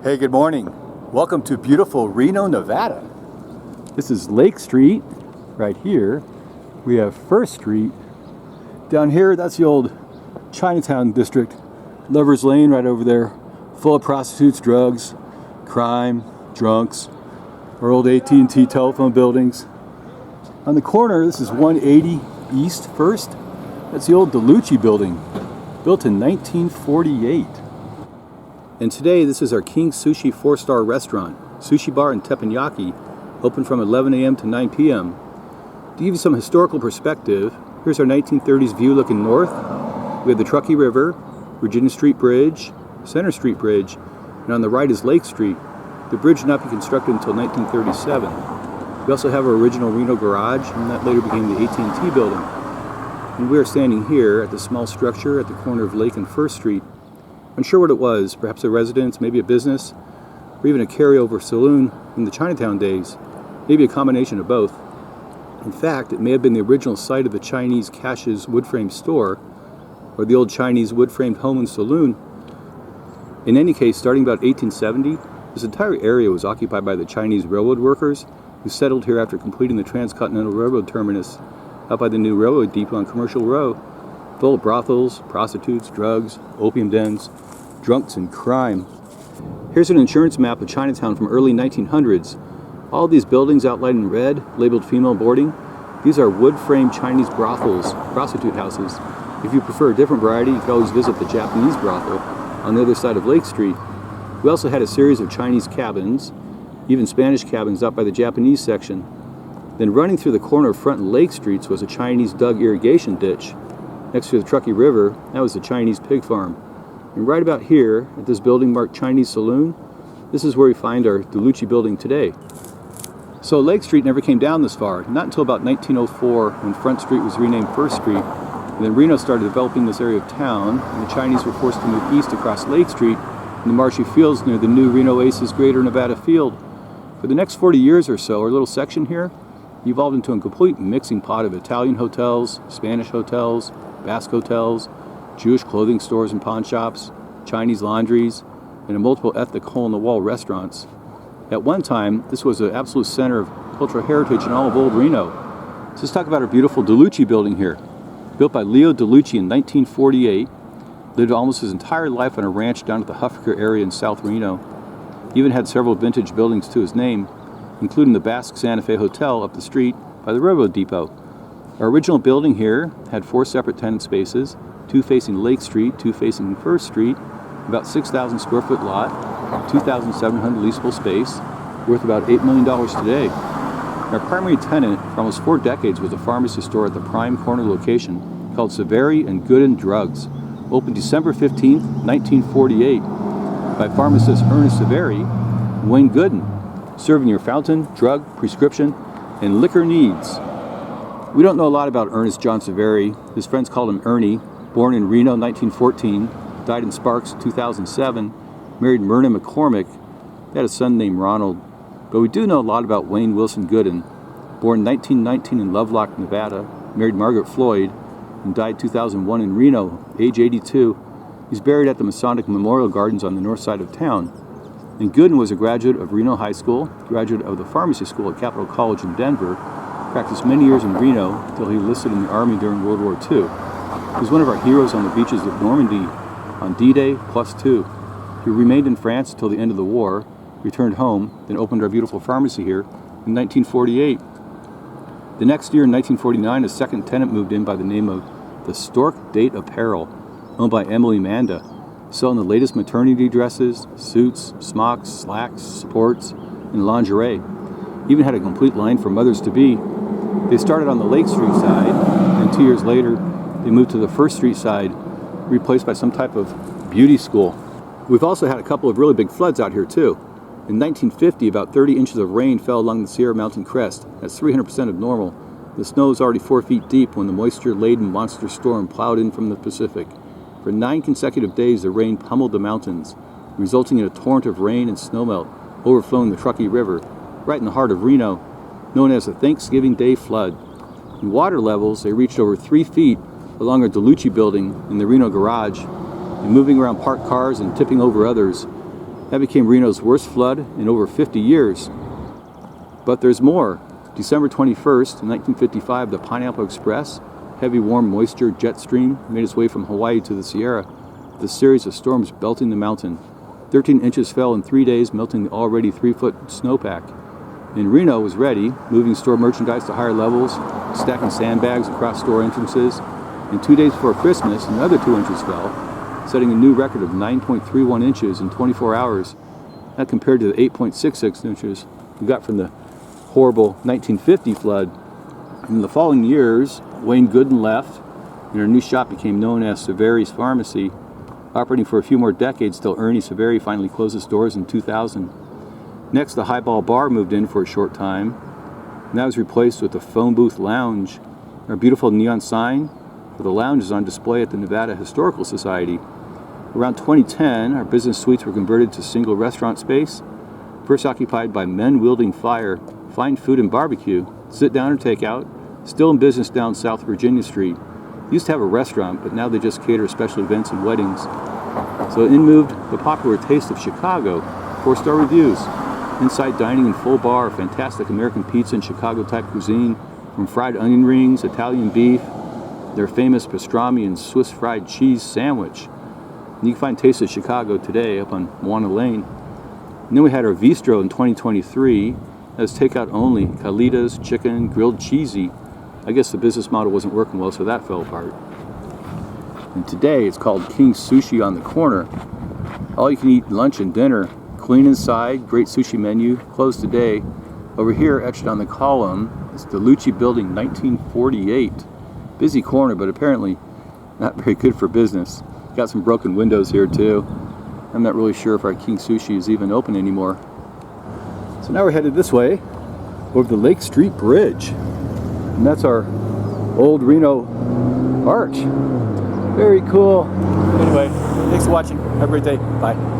Hey, good morning. Welcome to beautiful Reno, Nevada. This is Lake Street right here. We have First Street. Down here, that's the old Chinatown district. Lover's Lane right over there, full of prostitutes, drugs, crime, drunks, our old AT&T telephone buildings. On the corner, this is 180 East First. That's the old DeLucchi Building, built in 1948. And today, this is our King Sushi 4-star restaurant, sushi bar and teppanyaki, open from 11 a.m. to 9 p.m. To give you some historical perspective, here's our 1930s view looking north. We have the Truckee River, Virginia Street Bridge, Center Street Bridge, and on the right is Lake Street. The bridge did not be constructed until 1937. We also have our original Reno garage, and that later became the AT&T building. And we are standing here at the small structure at the corner of Lake and First Street. Unsure what it was, perhaps a residence, maybe a business, or even a carryover saloon in the Chinatown days, maybe a combination of both. In fact, it may have been the original site of the Chinese Cash's wood-frame store, or the old Chinese wood-framed home and saloon. In any case, starting about 1870, this entire area was occupied by the Chinese railroad workers who settled here after completing the Transcontinental Railroad terminus out by the new railroad depot on Commercial Row, full of brothels, prostitutes, drugs, opium dens, drunks, and crime. Here's an insurance map of Chinatown from early 1900s. All these buildings outlined in red, labeled female boarding, these are wood-framed Chinese brothels, prostitute houses. If you prefer a different variety, you can always visit the Japanese brothel on the other side of Lake Street. We also had a series of Chinese cabins, even Spanish cabins out by the Japanese section. Then running through the corner of Front and Lake Streets was a Chinese dug irrigation ditch. Next to the Truckee River, that was the Chinese pig farm. And right about here, at this building marked Chinese Saloon, this is where we find our DeLucchi Building today. So Lake Street never came down this far, not until about 1904 when Front Street was renamed First Street. And then Reno started developing this area of town, and the Chinese were forced to move east across Lake Street in the marshy fields near the new Reno Aces Greater Nevada Field. For the next 40 years or so, our little section here evolved into a complete mixing pot of Italian hotels, Spanish hotels, Basque hotels, Jewish clothing stores and pawn shops, Chinese laundries, and multiple ethnic hole-in-the-wall restaurants. At one time, this was an absolute center of cultural heritage in all of old Reno. So let's talk about our beautiful DeLucchi Building here. Built by Leo DeLucchi in 1948, lived almost his entire life on a ranch down at the Huffaker area in South Reno. He even had several vintage buildings to his name, including the Basque Santa Fe Hotel up the street by the railroad depot. Our original building here had 4 separate tenant spaces, 2 facing Lake Street, 2 facing First Street, about 6,000 square foot lot, 2,700 leasable space, worth about $8 million today. Our primary tenant for almost 4 decades was a pharmacy store at the prime corner location called Cerveri and Drugs, opened December 15, 1948, by pharmacist Ernest Cerveri and Wayne Gooden, serving your fountain, drug, prescription, and liquor needs. We don't know a lot about Ernest John Cerveri. His friends called him Ernie. Born in Reno, 1914, died in Sparks, 2007, married Myrna McCormick. They had a son named Ronald. But we do know a lot about Wayne Wilson Gooden. Born 1919 in Lovelock, Nevada, married Margaret Floyd, and died 2001 in Reno, age 82. He's buried at the Masonic Memorial Gardens on the north side of town. And Gooden was a graduate of Reno High School, graduate of the pharmacy school at Capitol College in Denver, practiced many years in Reno until he enlisted in the Army during World War II. He was one of our heroes on the beaches of Normandy on D-Day +2. He remained in France until the end of the war, returned home, then opened our beautiful pharmacy here in 1948. The next year, in 1949, a second tenant moved in by the name of the Stork Date Apparel, owned by Emily Manda, selling the latest maternity dresses, suits, smocks, slacks, sports, and lingerie. Even had a complete line for mothers-to-be. They started on the Lake Street side, and 2 years later, they moved to the First Street side, replaced by some type of beauty school. We've also had a couple of really big floods out here too. In 1950, about 30 inches of rain fell along the Sierra Mountain crest. That's 300% of normal. The snow was already 4 feet deep when the moisture-laden monster storm plowed in from the Pacific. For 9 consecutive days, the rain pummeled the mountains, resulting in a torrent of rain and snowmelt overflowing the Truckee River, right in the heart of Reno, known as the Thanksgiving Day Flood. In water levels, they reached over 3 feet along our DeLucchi Building in the Reno garage, and moving around parked cars and tipping over others. That became Reno's worst flood in over 50 years. But there's more. December 21st, 1955, the Pineapple Express, heavy warm moisture jet stream, made its way from Hawaii to the Sierra, with a series of storms belting the mountain. 13 inches fell in 3 days, melting the already 3-foot snowpack. And Reno was ready, moving store merchandise to higher levels, stacking sandbags across store entrances. And 2 days before Christmas, another 2 inches fell, setting a new record of 9.31 inches in 24 hours. That compared to the 8.66 inches we got from the horrible 1950 flood. In the following years, Wayne Gooden left, and her new shop became known as Cerveri Pharmacy. Operating for a few more decades till Ernie Cerveri finally closed its doors in 2000. Next, the Highball Bar moved in for a short time, and that was replaced with the Phone Booth Lounge. Our beautiful neon sign for the lounge is on display at the Nevada Historical Society. Around 2010, our business suites were converted to single restaurant space, first occupied by Men Wielding Fire, fine food and barbecue, sit down or take out, still in business down South Virginia Street. Used to have a restaurant, but now they just cater special events and weddings. So in moved the popular Taste of Chicago, 4-star reviews. Inside dining and full bar, fantastic American pizza and Chicago-type cuisine, from fried onion rings, Italian beef, their famous pastrami and Swiss fried cheese sandwich. And you can find Taste of Chicago today up on Moana Lane. And then we had our Vistro in 2023. That's takeout only, calitas, chicken, grilled cheesy. I guess the business model wasn't working well, so that fell apart. And today it's called King Sushi on the corner. All you can eat lunch and dinner. Clean inside, great sushi menu, closed today. Over here, etched on the column, is DeLucchi Building 1948. Busy corner, but apparently not very good for business. Got some broken windows here too. I'm not really sure if our King Sushi is even open anymore. So now we're headed this way, over the Lake Street Bridge. And that's our old Reno arch. Very cool. Anyway, thanks for watching. Have a great day. Bye.